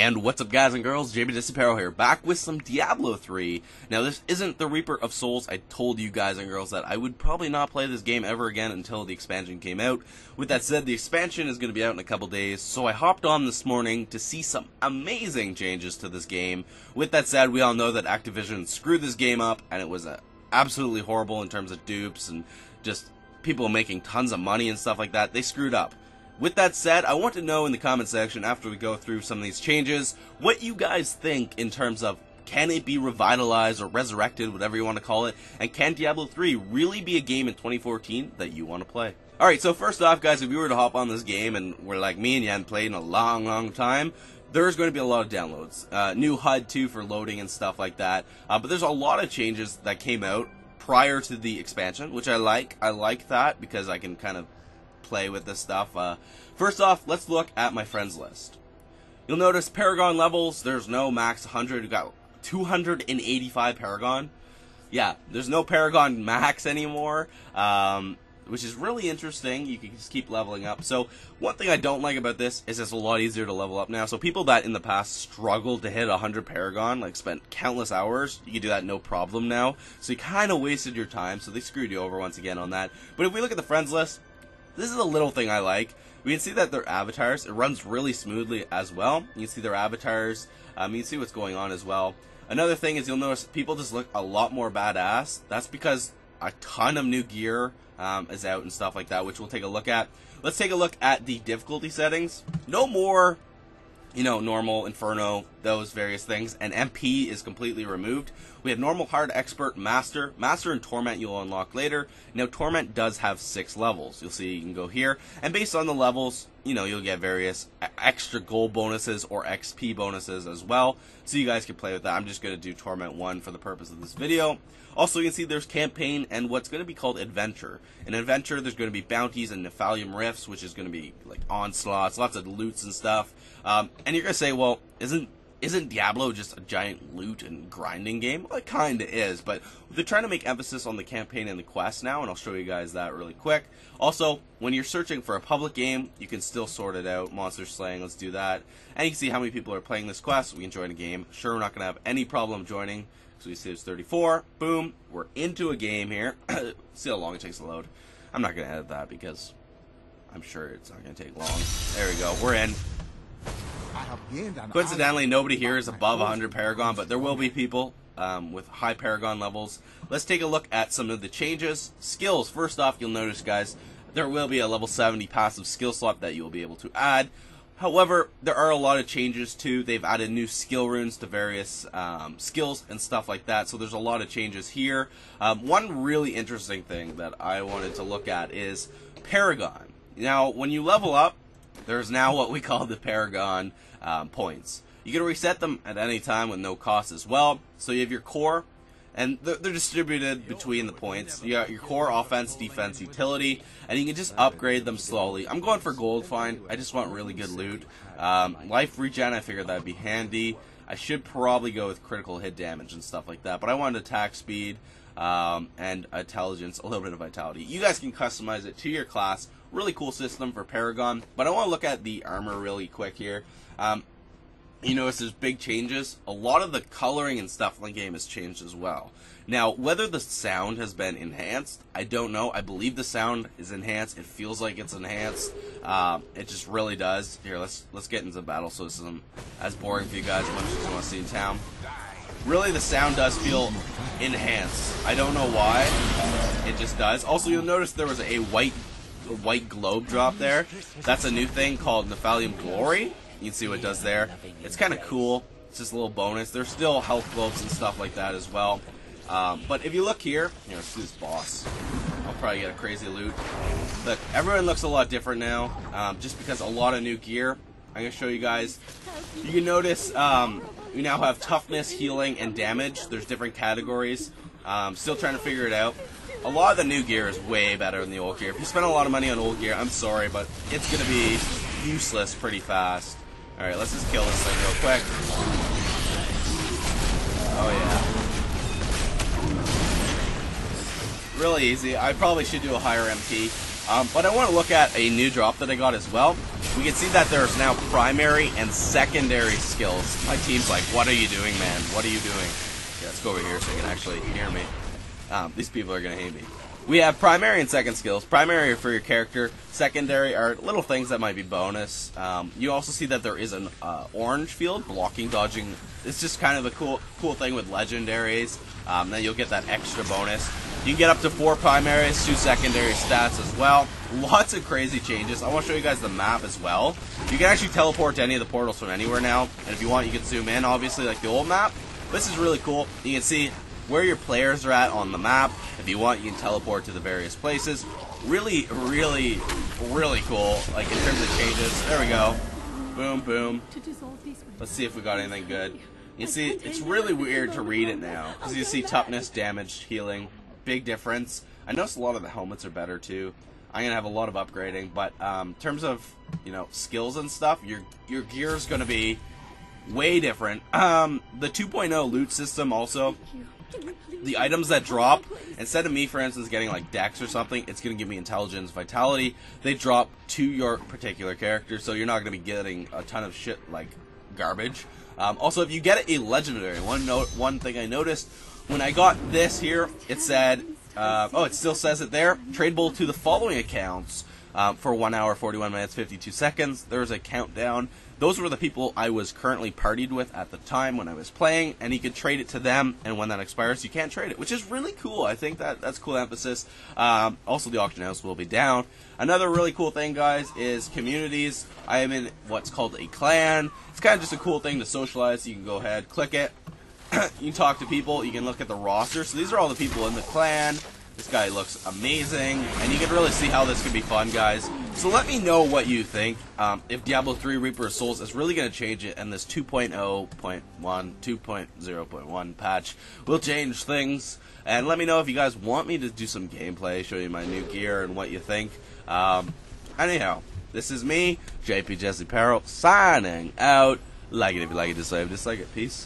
And what's up, guys and girls, JB Disapparel here, back with some Diablo 3. Now, this isn't the Reaper of Souls. I told you guys and girls that I would probably not play this game ever again until the expansion came out. With that said, the expansion is going to be out in a couple days, so I hopped on this morning to see some amazing changes to this game. With that said, we all know that Activision screwed this game up, and it was absolutely horrible in terms of dupes and just people making tons of money and stuff like that. They screwed up. With that said, I want to know in the comment section after we go through some of these changes what you guys think in terms of can it be revitalized or resurrected, whatever you want to call it, and can Diablo 3 really be a game in 2014 that you want to play? Alright, so first off, guys, if you were to hop on this game and were like me and you hadn't played in a long time, there's going to be a lot of downloads. New HUD too for loading and stuff like that, but there's a lot of changes that came out prior to the expansion, which I like. I like that because I can kind of play with this stuff. First off, let's look at my friends list. You'll notice Paragon levels, there's no max 100. We got 285 Paragon. Yeah, there's no Paragon max anymore, which is really interesting. You can just keep leveling up. So one thing I don't like about this is it's a lot easier to level up now. So people that in the past struggled to hit 100 Paragon, like spent countless hours, you can do that no problem now. So you kind of wasted your time, so they screwed you over once again on that. But if we look at the friends list, this is a little thing I like. We can see that their avatars, it runs really smoothly as well. You can see their avatars, you can see what's going on as well. Another thing is you'll notice people just look a lot more badass. That's because a ton of new gear is out and stuff like that, which we'll take a look at. Let's take a look at the difficulty settings. No more, normal, inferno, those various things, and MP is completely removed. We have normal, hard, expert, master. Master and torment you'll unlock later. Now torment does have 6 levels. You'll see you can go here, and based on the levels, you'll get various extra gold bonuses or XP bonuses as well, so you guys can play with that. I'm just going to do torment 1 for the purpose of this video. Also, you can see there's campaign and what's going to be called adventure. In adventure, there's going to be bounties and Nephallium rifts, which is going to be like onslaughts, lots of loots and stuff. And you're going to say, well, isn't Diablo just a giant loot and grinding game? Well, it kind of is, but they're trying to make emphasis on the campaign and the quest now, and I'll show you guys that really quick. Also, when you're searching for a public game, you can still sort it out. Monster slaying, let's do that. And you can see how many people are playing this quest. We can join a game. Sure, we're not going to have any problem joining. So we see there's 34. Boom. We're into a game here. See how long it takes to load. I'm not going to edit that because I'm sure it's not going to take long. There we go. We're in. Coincidentally, nobody here is above 100 Paragon, but there will be people with high Paragon levels. Let's take a look at some of the changes. Skills. First off, you'll notice, guys, there will be a level 70 passive skill slot that you'll be able to add. However, there are a lot of changes too. They've added new skill runes to various skills and stuff like that, so there's a lot of changes here. One really interesting thing that I wanted to look at is Paragon. Now, when you level up, there's now what we call the Paragon points. You can reset them at any time with no cost as well. So you have your core, and they're distributed between the points. You got your core, offense, defense, utility, and you can just upgrade them slowly. I'm going for gold find. I just want really good loot. Life regen, I figured that'd be handy. I should probably go with critical hit damage and stuff like that, but I wanted attack speed and intelligence, a little bit of vitality. You guys can customize it to your class. Really cool system for Paragon, but I want to look at the armor really quick here. You notice there's big changes. A lot of the coloring and stuff in the game has changed as well. Now, whether the sound has been enhanced, I don't know. I believe the sound is enhanced. It feels like it's enhanced. It just really does. Here, let's get into the battle so this isn't as boring for you guys as much as you want to see in town. Really, the sound does feel enhanced. I don't know why. It just does. Also, you'll notice there was a white globe drop there. That's a new thing called Nephallium Glory. You can see what it does there. It's kind of cool. It's just a little bonus. There's still health globes and stuff like that as well. But if you look here, let's do this boss. I'll probably get a crazy loot. Look, everyone looks a lot different now, just because a lot of new gear. I'm going to show you guys. You can notice we now have toughness, healing, and damage. There's different categories. Still trying to figure it out. A lot of the new gear is way better than the old gear. If you spend a lot of money on old gear, I'm sorry, but it's going to be useless pretty fast. Alright, let's just kill this thing real quick. Oh yeah. Really easy. I probably should do a higher MP. But I want to look at a new drop that I got as well. We can see that there's now primary and secondary skills. My team's like, what are you doing, man? What are you doing? Yeah, let's go over here so you can actually hear me. These people are going to hate me. We have primary and second skills. Primary are for your character. Secondary are little things that might be bonus. You also see that there is an orange field, blocking, dodging. It's just kind of a cool thing with legendaries. Then you'll get that extra bonus. You can get up to 4 primaries, 2 secondary stats as well. Lots of crazy changes. I want to show you guys the map as well. You can actually teleport to any of the portals from anywhere now. And if you want, you can zoom in, obviously, like the old map. This is really cool. You can see where your players are at on the map. If you want, you can teleport to the various places. Really, really, really cool. Like in terms of changes. There we go. Boom, boom. Let's see if we got anything good. You see, it's really weird to read it now because you see toughness, damage, healing. Big difference. I noticed a lot of the helmets are better too. I'm gonna have a lot of upgrading, but in terms of skills and stuff, your gear is gonna be way different. The 2.0 loot system also. The items that drop, instead of me, for instance, getting like dex or something, it's going to give me intelligence, vitality. They drop to your particular character, so you're not going to be getting a ton of shit like garbage. Also, if you get a legendary, one thing I noticed, when I got this here, it said, it still says it there, tradable to the following accounts for 1 hour, 41 minutes, 52 seconds. There was a countdown. Those were the people I was currently partied with at the time when I was playing, and you could trade it to them, and when that expires, you can't trade it, which is really cool. I think that's cool emphasis. Also, the auction house will be down. Another really cool thing, guys, is communities. I am in what's called a clan. It's kind of just a cool thing to socialize. You can go ahead, click it. You can talk to people. You can look at the roster. So these are all the people in the clan. This guy looks amazing, and you can really see how this could be fun, guys. So let me know what you think. If Diablo 3 Reaper of Souls is really going to change it, and this 2.0.1, 2.0.1 patch will change things. And let me know if you guys want me to do some gameplay, show you my new gear and what you think. Anyhow, this is me, JP Jesse Peril, signing out. Like it if you like it, dislike it. Peace.